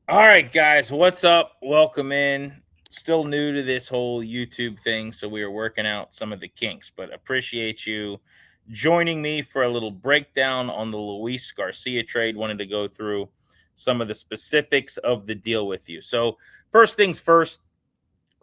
All right, guys, what's up? Welcome in. Still new to this whole YouTube thing, so we are working out some of the kinks, but appreciate you joining me for a little breakdown on the Luis Garcia trade. Wanted to go through some of the specifics of the deal with you. So, first things first,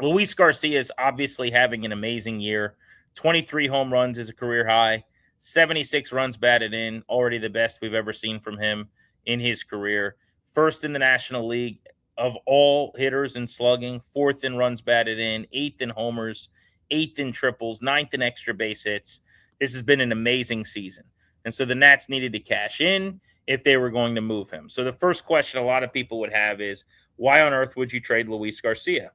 Luis Garcia is obviously having an amazing year. 23 home runs is a career high, 76 runs batted in, already the best we've ever seen from him in his career. First in the National League of all hitters in slugging, fourth in runs batted in, eighth in homers, eighth in triples, ninth in extra base hits. This has been an amazing season. And so the Nats needed to cash in if they were going to move him. So the first question a lot of people would have is, why on earth would you trade Luis Garcia?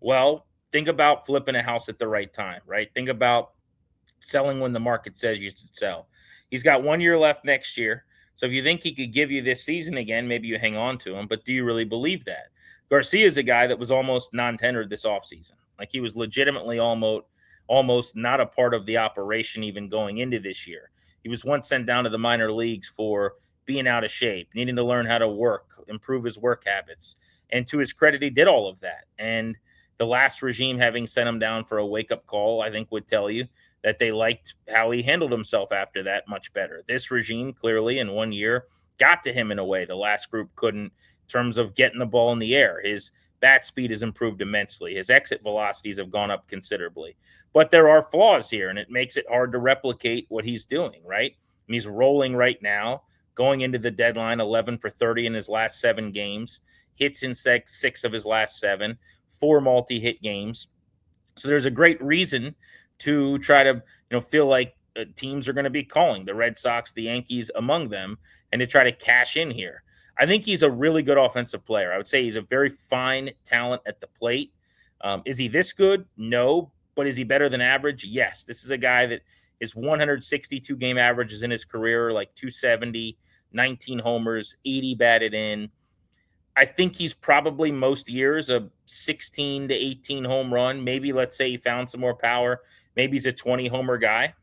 Well, think about flipping a house at the right time, right? Think about selling when the market says you should sell. He's got 1 year left next year. So if you think he could give you this season again, maybe you hang on to him. But do you really believe that? Garcia is a guy that was almost non-tendered this offseason. Like he was legitimately almost not a part of the operation even going into this year. He was once sent down to the minor leagues for being out of shape, needing to learn how to work, improve his work habits. And to his credit, he did all of that. And the last regime having sent him down for a wake-up call, I think would tell you that they liked how he handled himself after that much better. This regime clearly in 1 year got to him in a way the last group couldn't in terms of getting the ball in the air. His bat speed has improved immensely. His exit velocities have gone up considerably. But there are flaws here, and it makes it hard to replicate what he's doing, right? And he's rolling right now, going into the deadline 11 for 30 in his last 7 games, hits in six of his last 7, 4 multi-hit games. So there's a great reason to try to, feel like teams are going to be calling the Red Sox, the Yankees among them, and to try to cash in here. I think he's a really good offensive player. I would say he's a very fine talent at the plate. Is he this good? No. But is he better than average? Yes. This is a guy that his 162 game averages in his career, like 270, 19 homers, 80 batted in. I think he's probably most years a 16 to 18 home run. Maybe let's say he found some more power. Maybe he's a 20 homer guy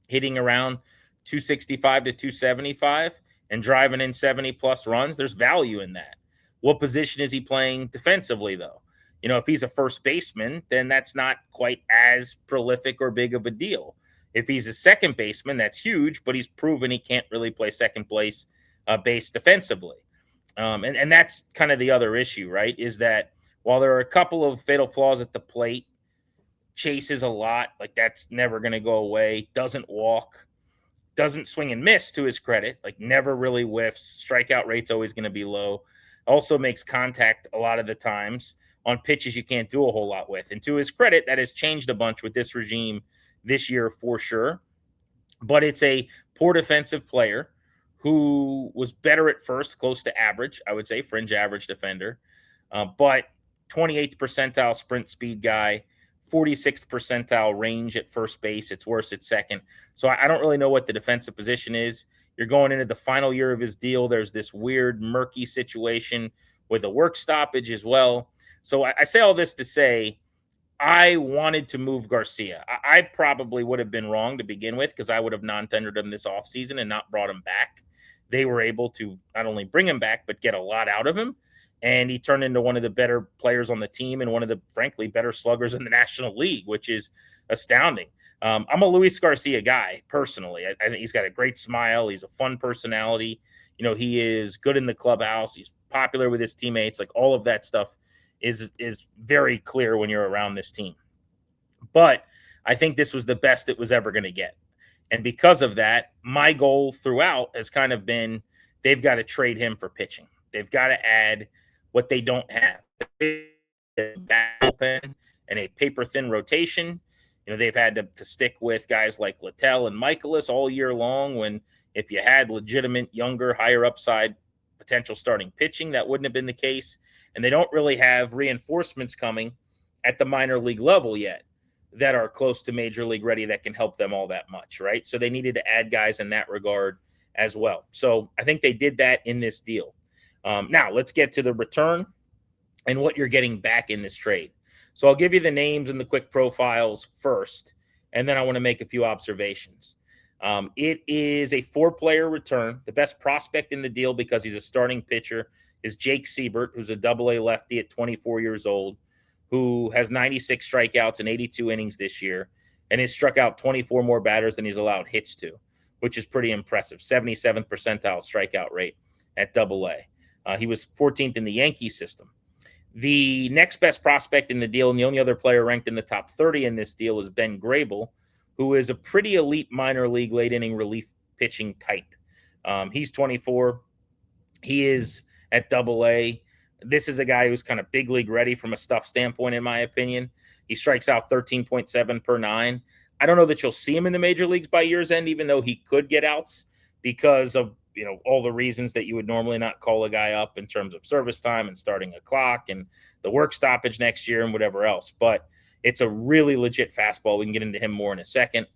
hitting around 265 to 275 and driving in 70 plus runs. There's value in that. What position is he playing defensively, though? If he's a first baseman, then that's not quite as prolific or big of a deal. If he's a second baseman, that's huge, but he's proven he can't really play second place base defensively. And that's kind of the other issue, right? Is that while there are a couple of fatal flaws at the plate, chases a lot, like that's never going to go away, doesn't walk, doesn't swing and miss to his credit, like never really whiffs, strikeout rate's always going to be low, also makes contact a lot of the times on pitches you can't do a whole lot with. And to his credit, that has changed a bunch with this regime this year for sure. But it's a poor defensive player who was better at first, close to average, I would say, fringe average defender, but 28th percentile sprint speed guy, 46th percentile range at first base. It's worse at second. So I don't really know what the defensive position is. You're going into the final year of his deal. There's this weird, murky situation with a work stoppage as well. So I say all this to say I wanted to move Garcia. I probably would have been wrong to begin with because I would have non-tendered him this offseason and not brought him back. They were able to not only bring him back, but get a lot out of him. And he turned into one of the better players on the team and one of the, frankly, better sluggers in the National League, which is astounding. I'm a Luis Garcia guy, personally. I think he's got a great smile. He's a fun personality. He is good in the clubhouse. He's popular with his teammates. Like all of that stuff is very clear when you're around this team. But I think this was the best it was ever going to get. And because of that, my goal throughout has kind of been they've got to trade him for pitching. They've got to add what they don't have. Open and a paper thin rotation. They've had to stick with guys like Littell and Michaelis all year long when if you had legitimate, younger, higher upside potential starting pitching, that wouldn't have been the case. And they don't really have reinforcements coming at the minor league level yet that are close to major league ready that can help them all that much, right? So they needed to add guys in that regard as well. So I think they did that in this deal. Now let's get to the return and what you're getting back in this trade. So I'll give you the names and the quick profiles first, and then I want to make a few observations. It is a 4-player return, the best prospect in the deal because he's a starting pitcher, is Jake Sbert, who's a double-A lefty at 24 years old, who has 96 strikeouts and 82 innings this year, and has struck out 24 more batters than he's allowed hits to, which is pretty impressive. 77th percentile strikeout rate at double-A. He was 14th in the Yankees system. The next best prospect in the deal, and the only other player ranked in the top 30 in this deal, is Ben Greyel, who is a pretty elite minor league late inning relief pitching type. He's 24. He is at double-A. This is a guy who's kind of big league ready from a stuff standpoint, in my opinion. He strikes out 13.7 per nine. I don't know that you'll see him in the major leagues by year's end, even though he could get outs because of all the reasons that you would normally not call a guy up in terms of service time and starting a clock and the work stoppage next year and whatever else. But it's a really legit fastball. We can get into him more in a second.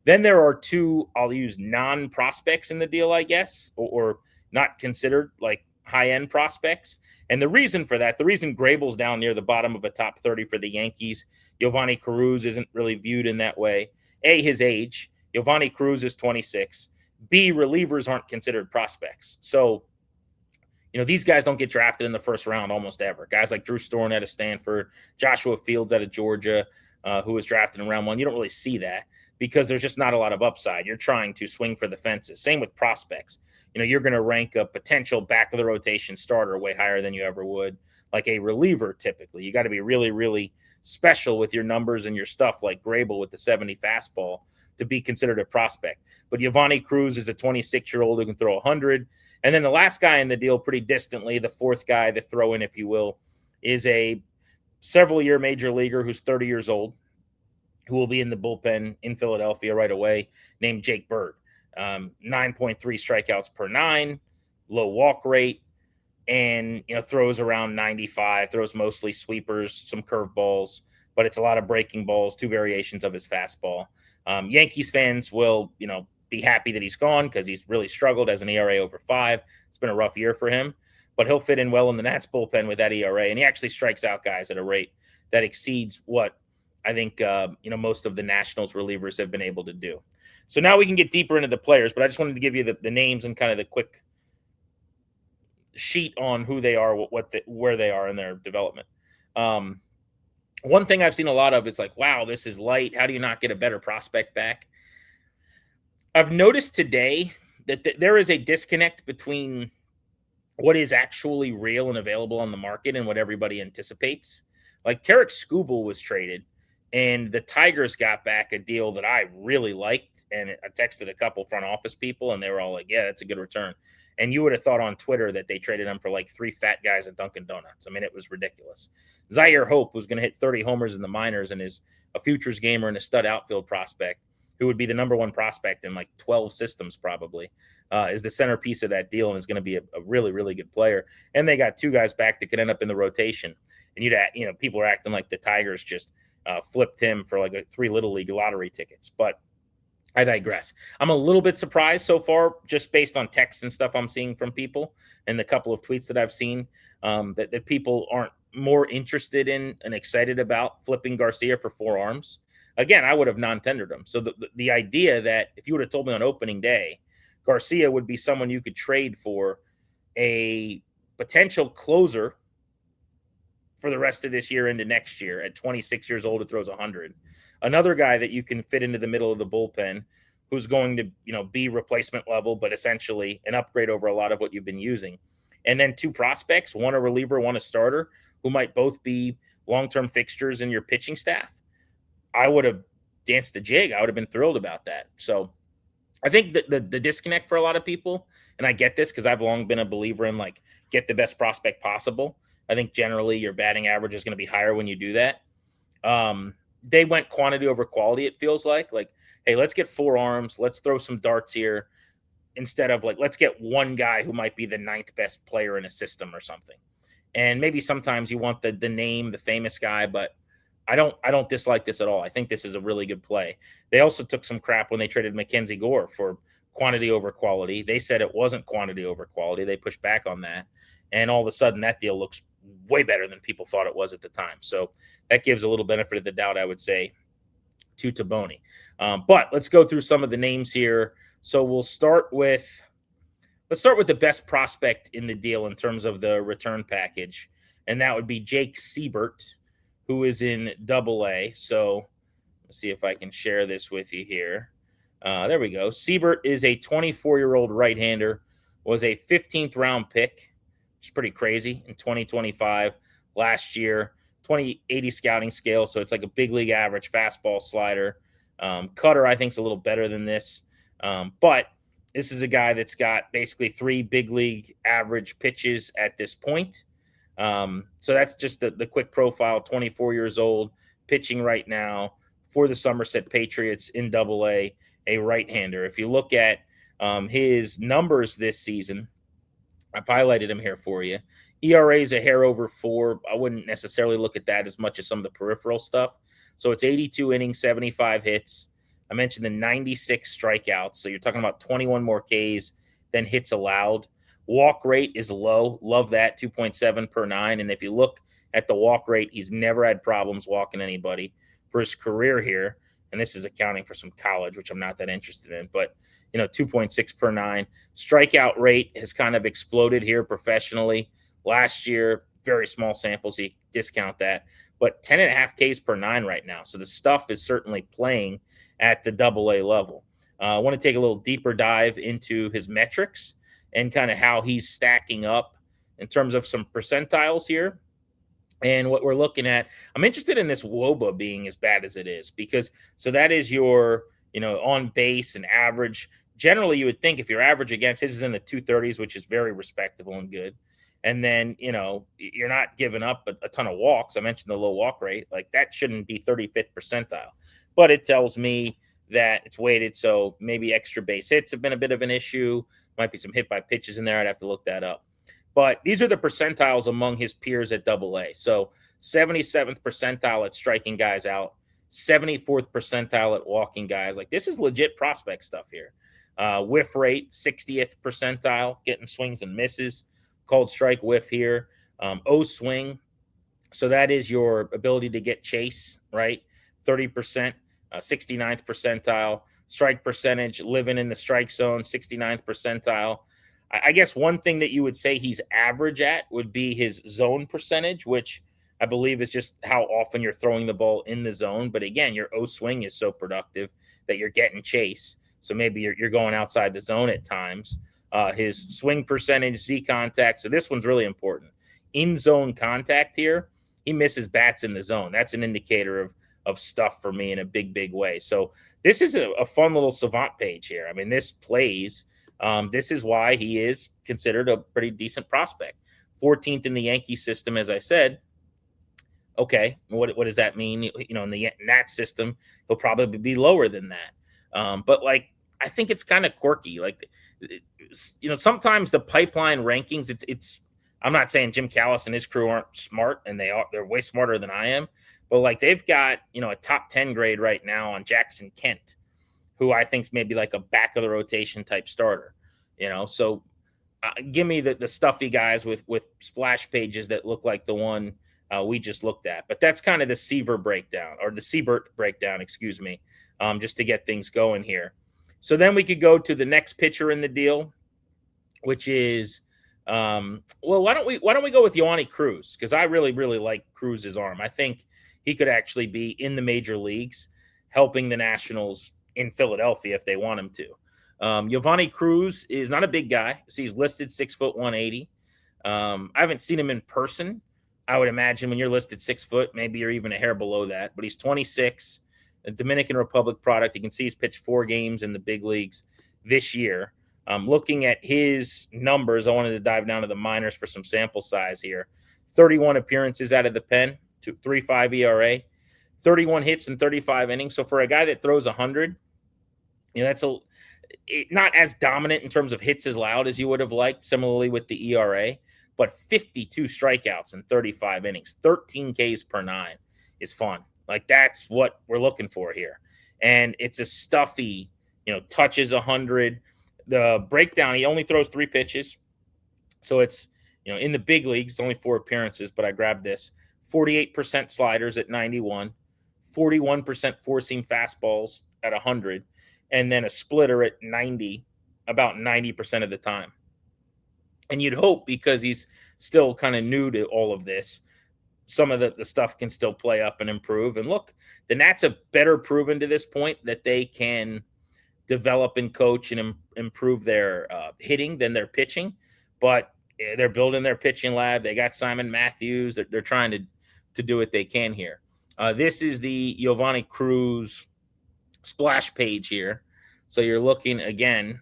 Then there are two, I'll use non-prospects in the deal, I guess, or not considered like high-end prospects. And the reason for that, the reason Grable's down near the bottom of a top 30 for the Yankees, Yovanny Cruz isn't really viewed in that way. A, his age. Yovanny Cruz is 26. B, relievers aren't considered prospects. So, these guys don't get drafted in the first round almost ever. Guys like Drew Storen out of Stanford, Joshua Fields out of Georgia, who was drafted in round one, you don't really see that because there's just not a lot of upside. You're trying to swing for the fences. Same with prospects. You're going to rank a potential back of the rotation starter way higher than you ever would, like a reliever typically. You got to be really, really special with your numbers and your stuff like Greyel with the 70 fastball to be considered a prospect. But Yovanny Cruz is a 26-year-old who can throw 100. And then the last guy in the deal, pretty distantly, the fourth guy, the throw-in, if you will, is a several-year major leaguer who's 30 years old, who will be in the bullpen in Philadelphia right away, named Jake Bird. 9.3 strikeouts per nine, low walk rate, and throws around 95, throws mostly sweepers, some curveballs, but it's a lot of breaking balls, two variations of his fastball. Yankees fans will be happy that he's gone because he's really struggled as an ERA over 5. It's been a rough year for him, but he'll fit in well in the Nats bullpen with that ERA, and he actually strikes out guys at a rate that exceeds what I think most of the Nationals relievers have been able to do. So now we can get deeper into the players, but I just wanted to give you the names and kind of the quick sheet on who they are, where they are in their development. One thing I've seen a lot of is like, wow, this is light. How do you not get a better prospect back? I've noticed today that there is a disconnect between what is actually real and available on the market and what everybody anticipates. Like Tarek Skubal was traded, and the Tigers got back a deal that I really liked. And I texted a couple front office people, and they were all like, yeah, that's a good return. And you would have thought on Twitter that they traded him for like 3 fat guys at Dunkin' Donuts. I mean, it was ridiculous. Zaire Hope was going to hit 30 homers in the minors and is a futures gamer and a stud outfield prospect who would be the number one prospect in like 12 systems probably, is the centerpiece of that deal and is going to be a really, really good player. And they got 2 guys back that could end up in the rotation. And people are acting like the Tigers just flipped him for like 3 Little League lottery tickets. But I digress. I'm a little bit surprised so far, just based on texts and stuff I'm seeing from people and the couple of tweets that I've seen, that people aren't more interested in and excited about flipping Garcia for 4 arms. Again, I would have non-tendered him. So the idea that if you would have told me on opening day, Garcia would be someone you could trade for a potential closer for the rest of this year into next year at 26 years old who throws 100. Another guy that you can fit into the middle of the bullpen who's going to be replacement level, but essentially an upgrade over a lot of what you've been using. And then 2 prospects, one a reliever, one a starter, who might both be long-term fixtures in your pitching staff. I would have danced the jig. I would have been thrilled about that. So I think that the disconnect for a lot of people, and I get this because I've long been a believer in like get the best prospect possible. I think generally your batting average is going to be higher when you do that. They went quantity over quality, it feels like, hey, let's get 4 arms. Let's throw some darts here instead of like, let's get one guy who might be the 9th best player in a system or something. And maybe sometimes you want the name, the famous guy, but I don't dislike this at all. I think this is a really good play. They also took some crap when they traded Mackenzie Gore for quantity over quality. They said it wasn't quantity over quality. They pushed back on that. And all of a sudden that deal looks way better than people thought it was at the time. So that gives a little benefit of the doubt, I would say, to Toboni. But let's go through some of the names here. So we'll start with let's start with the best prospect in the deal in terms of the return package, and that would be Jake Sbert, who is in Double A. So let's see if I can share this with you here. There we go. Sbert is a 24-year-old right-hander, was a 15th round pick, which is pretty crazy, in 2025 last year. 2080 scouting scale, so it's like a big league average fastball slider. Cutter, I think, is a little better than this, but this is a guy that's got basically 3 big league average pitches at this point. So that's just the quick profile. 24 years old, pitching right now for the Somerset Patriots in Double A right-hander. If you look at his numbers this season, I've highlighted him here for you. ERA is a hair over 4. I wouldn't necessarily look at that as much as some of the peripheral stuff. So it's 82 innings, 75 hits. I mentioned the 96 strikeouts. So you're talking about 21 more Ks than hits allowed. Walk rate is low. Love that, 2.7 per 9. And if you look at the walk rate, he's never had problems walking anybody for his career here. And this is accounting for some college, which I'm not that interested in. But, 2.6 per 9. Strikeout rate has kind of exploded here professionally. Last year, very small samples, so you discount that. But 10.5 Ks per 9 right now. So the stuff is certainly playing at the Double A level. I want to take a little deeper dive into his metrics and kind of how he's stacking up in terms of some percentiles here. And what we're looking at, I'm interested in this WOBA being as bad as it is, because so that is your, on base and average. Generally, you would think if you're average against, his is in the 230s, which is very respectable and good. And then, you're not giving up a ton of walks. I mentioned the low walk rate. Like, that shouldn't be 35th percentile. But it tells me that it's weighted. So maybe extra base hits have been a bit of an issue. Might be some hit by pitches in there. I'd have to look that up. But these are the percentiles among his peers at Double A. So 77th percentile at striking guys out, 74th percentile at walking guys. Like, this is legit prospect stuff here. Whiff rate, 60th percentile, getting swings and misses. Called strike whiff here. O swing. So that is your ability to get chase, right? 30%, 69th percentile. Strike percentage, living in the strike zone, 69th percentile. I guess one thing that you would say he's average at would be his zone percentage, which I believe is just how often you're throwing the ball in the zone. But again, your O swing is so productive that you're getting chase. So maybe you're going outside the zone at times. His swing percentage, Z contact. So this one's really important. In zone contact here, he misses bats in the zone. That's an indicator of stuff for me in a big, big way. So this is a fun little savant page here. I mean, this plays. This is why he is considered a pretty decent prospect. 14th in the Yankee system, as I said. Okay, what does that mean? In that system, he'll probably be lower than that. But I think it's kind of quirky. Sometimes the pipeline rankings, it's. I'm not saying Jim Callis and his crew aren't smart, and they're way smarter than I am. But they've got a top 10 grade right now on Jackson Kent, who I think is maybe like a back of the rotation type starter, So give me the stuffy guys with splash pages that look like the one we just looked at. But that's kind of the Sbert breakdown, excuse me, just to get things going here. So then we could go to the next pitcher in the deal, which is why don't we go with Yovanny Cruz, because I really, really like Cruz's arm. I think he could actually be in the major leagues, helping the Nationals in Philadelphia if they want him to. Yovanny Cruz is not a big guy. So he's listed 6 foot 180. I haven't seen him in person. I would imagine when you're listed 6 foot, maybe you're even a hair below that. But he's 26, a Dominican Republic product. You can see he's pitched 4 games in the big leagues this year. Looking at his numbers, I wanted to dive down to the minors for some sample size here. 31 appearances out of the pen, 3.5 ERA, 31 hits in 35 innings. So for a guy that throws 100, that's not as dominant in terms of hits as loud as you would have liked, similarly with the ERA, but 52 strikeouts in 35 innings, 13 Ks per 9 is fun. That's what we're looking for here. And it's a stuffy, touches 100. The breakdown, he only throws 3 pitches. So it's, in the big leagues, it's only 4 appearances, but I grabbed this. 48% sliders at 91, 41% four-seam fastballs at 100, and then a splitter at 90, about 90% of the time. And you'd hope, because he's still kind of new to all of this, some of the stuff can still play up and improve. And look, the Nats have better proven to this point that they can develop and coach and improve their hitting than their pitching. But they're building their pitching lab. They got Simon Matthews. They're trying to do what they can here. This is the Yovanny Cruz splash page here. So you're looking again.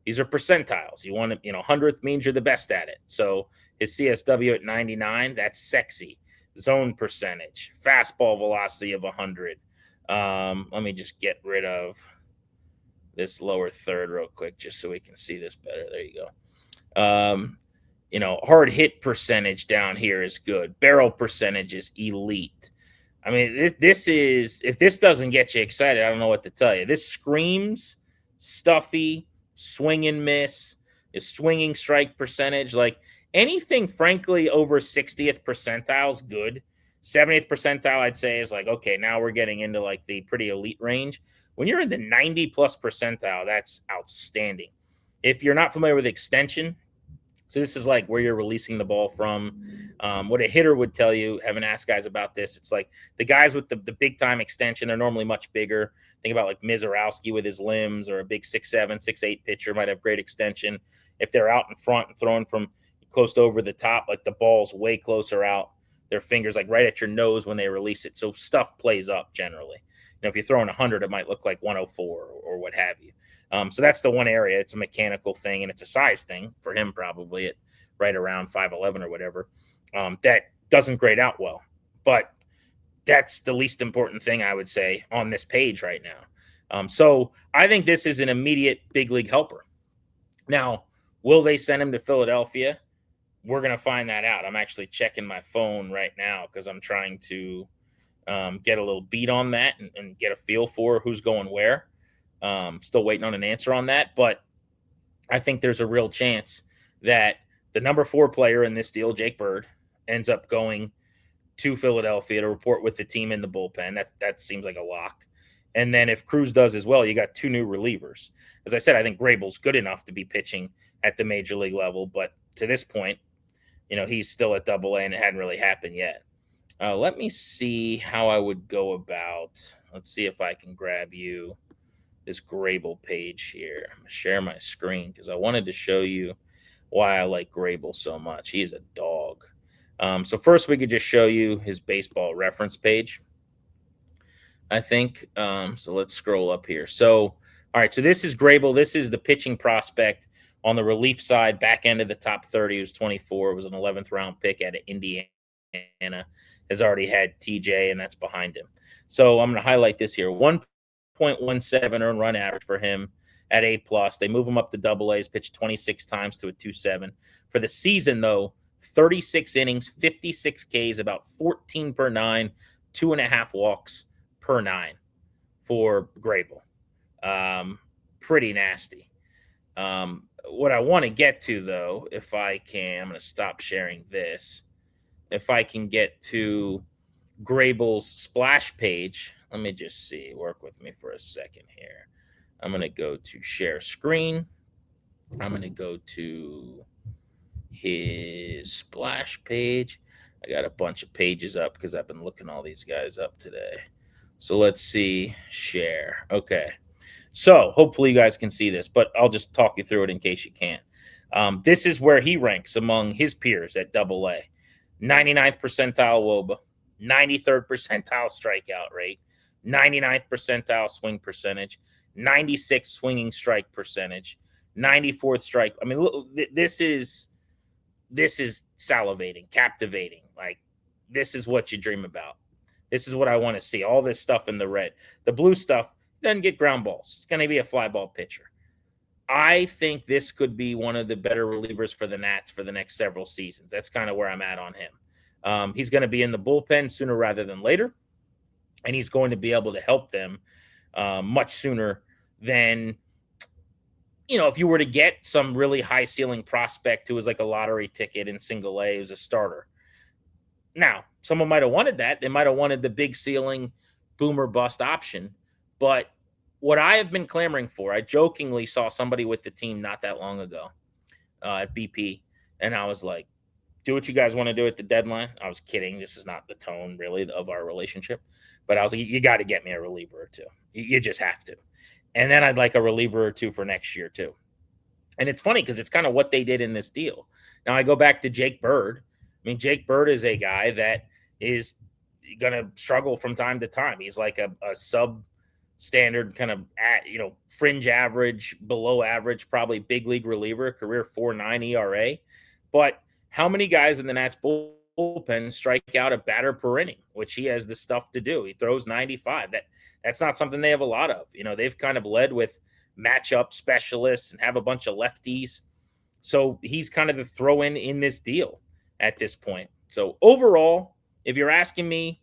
These are percentiles. You want to, 100th means you're the best at it. So his CSW at 99, that's sexy. Zone percentage, fastball velocity of 100. Let me just get rid of this lower third real quick, just so we can see this better. There you go. Hard hit percentage down here is good. Barrel percentage is elite. I mean, this is, if this doesn't get you excited, I don't know what to tell you. This screams stuffy, swing and miss, is swinging strike percentage. Like anything, frankly, over 60th percentile is good. 70th percentile, I'd say, is like, okay, now we're getting into like the pretty elite range. When you're in the 90 plus percentile, that's outstanding. If you're not familiar with extension, so this is like where you're releasing the ball from. What a hitter would tell you, haven't asked guys about this, it's like the guys with the big time extension, they're normally much bigger. Think about like Mizorowski with his limbs, or a big 6'7", 6'8" pitcher might have great extension. If they're out in front and throwing from close to over the top, like the ball's way closer out, their fingers like right at your nose when they release it. So stuff plays up generally. If you're throwing 100, it might look like 104 or what have you. So that's the one area. It's a mechanical thing, and it's a size thing for him, probably at right around 5'11" or whatever. That doesn't grade out well, but that's the least important thing, I would say, on this page right now. So I think this is an immediate big league helper. Now, will they send him to Philadelphia? We're going to find that out. I'm actually checking my phone right now because I'm trying to get a little beat on that and get a feel for who's going where. Still waiting on an answer on that, but I think there's a real chance that the number 4 player in this deal, Jake Bird, ends up going to Philadelphia to report with the team in the bullpen. That seems like a lock. And then if Cruz does as well, you got 2 new relievers. As I said, I think Greyel's good enough to be pitching at the major league level, but to this point, he's still at Double-A, and it hadn't really happened yet. Let me see how I would go about. Let's see if I can grab you this Greyel page here. I'm going to share my screen because I wanted to show you why I like Greyel so much. He is a dog. So first, we could just show you his baseball reference page, I think. So let's scroll up here. So, all right, so this is Greyel. This is the pitching prospect on the relief side, back end of the top 30. He was 24. It was an 11th round pick out of Indiana. Has already had TJ, and that's behind him. So I'm going to highlight this here. 1.17 earned run average for him at A+. They move him up to Double-A. He's pitched 26 times to a 2.7. For the season, though, 36 innings, 56 Ks, about 14 per 9, 2.5 walks per 9 for Greyel. Pretty nasty. What I want to get to, though, if I can, I'm going to stop sharing this. If I can get to Greyel's splash page, let me just see. Work with me for a second here. I'm going to go to share screen. I'm going to go to his splash page. I got a bunch of pages up because I've been looking all these guys up today. So let's see. Share. Okay. So hopefully you guys can see this, but I'll just talk you through it in case you can't. This is where he ranks among his peers at Double-A. 99th percentile WOBA, 93rd percentile strikeout rate, 99th percentile swing percentage, 96th swinging strike percentage, 94th strike. I mean, look, this is salivating, captivating. Like, this is what you dream about. This is what I want to see. All this stuff in the red. The blue stuff doesn't get ground balls. It's going to be a fly ball pitcher. I think this could be one of the better relievers for the Nats for the next several seasons. That's kind of where I'm at on him. He's going to be in the bullpen sooner rather than later, and he's going to be able to help them much sooner than, if you were to get some really high ceiling prospect who was like a lottery ticket in single A, who's a starter. Now, someone might have wanted that. They might have wanted the big ceiling boomer bust option, but what I have been clamoring for, I jokingly saw somebody with the team not that long ago. at BP, and I was like, do what you guys want to do at the deadline. I was kidding. This is not the tone really of our relationship, but I was like, you got to get me a reliever or two. You just have to. And then I'd like a reliever or two for next year too. And it's funny because it's kind of what they did in this deal. Now I go back to Jake Bird. I mean, Jake Bird is a guy that is going to struggle from time to time. He's like a sub standard kind of fringe average, below average, probably big league reliever, career 4.9 ERA. But how many guys in the Nats bullpen strike out a batter per inning, which he has the stuff to do? He throws 95. That's not something they have a lot of. They've kind of led with matchup specialists and have a bunch of lefties. So he's kind of the throw in this deal at this point. So overall, if you're asking me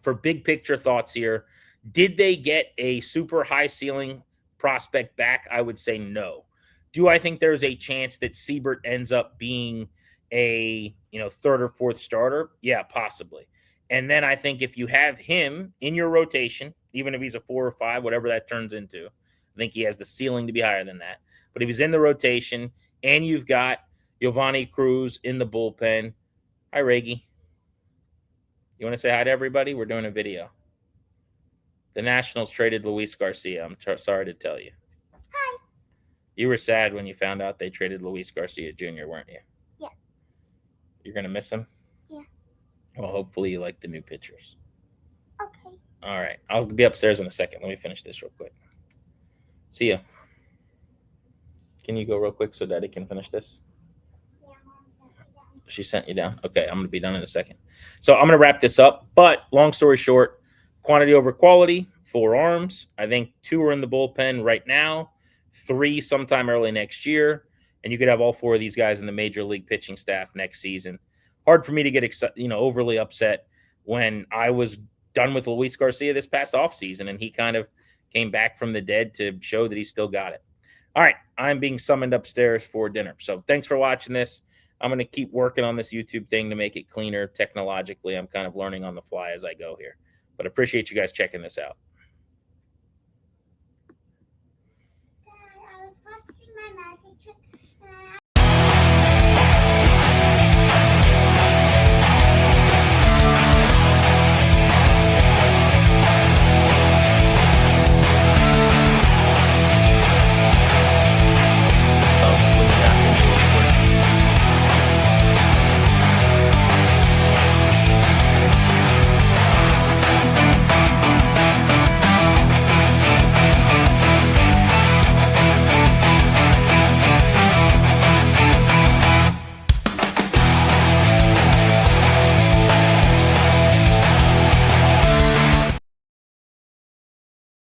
for big picture thoughts here, did they get a super high ceiling prospect back? I would say no. Do I think there's a chance that Sbert ends up being a third or fourth starter? Yeah, possibly. And then I think if you have him in your rotation, even if he's a 4 or 5, whatever that turns into, I think he has the ceiling to be higher than that. But if he's in the rotation and you've got Yovanny Cruz in the bullpen, hi, Reggie. You want to say hi to everybody? We're doing a video. The Nationals traded Luis Garcia. I'm sorry to tell you. Hi. You were sad when you found out they traded Luis Garcia Jr., weren't you? Yeah. You're going to miss him? Yeah. Well, hopefully you like the new pictures. Okay. All right. I'll be upstairs in a second. Let me finish this real quick. See ya. Can you go real quick so Daddy can finish this? Yeah, Mom sent me down. She sent you down? Okay, I'm going to be done in a second. So I'm going to wrap this up. But long story short, quantity over quality, 4 arms. I think 2 are in the bullpen right now, 3 sometime early next year. And you could have all 4 of these guys in the major league pitching staff next season. Hard for me to get overly upset when I was done with Luis Garcia this past offseason, and he kind of came back from the dead to show that he still got it. All right, I'm being summoned upstairs for dinner. So thanks for watching this. I'm going to keep working on this YouTube thing to make it cleaner technologically. I'm kind of learning on the fly as I go here. But appreciate you guys checking this out.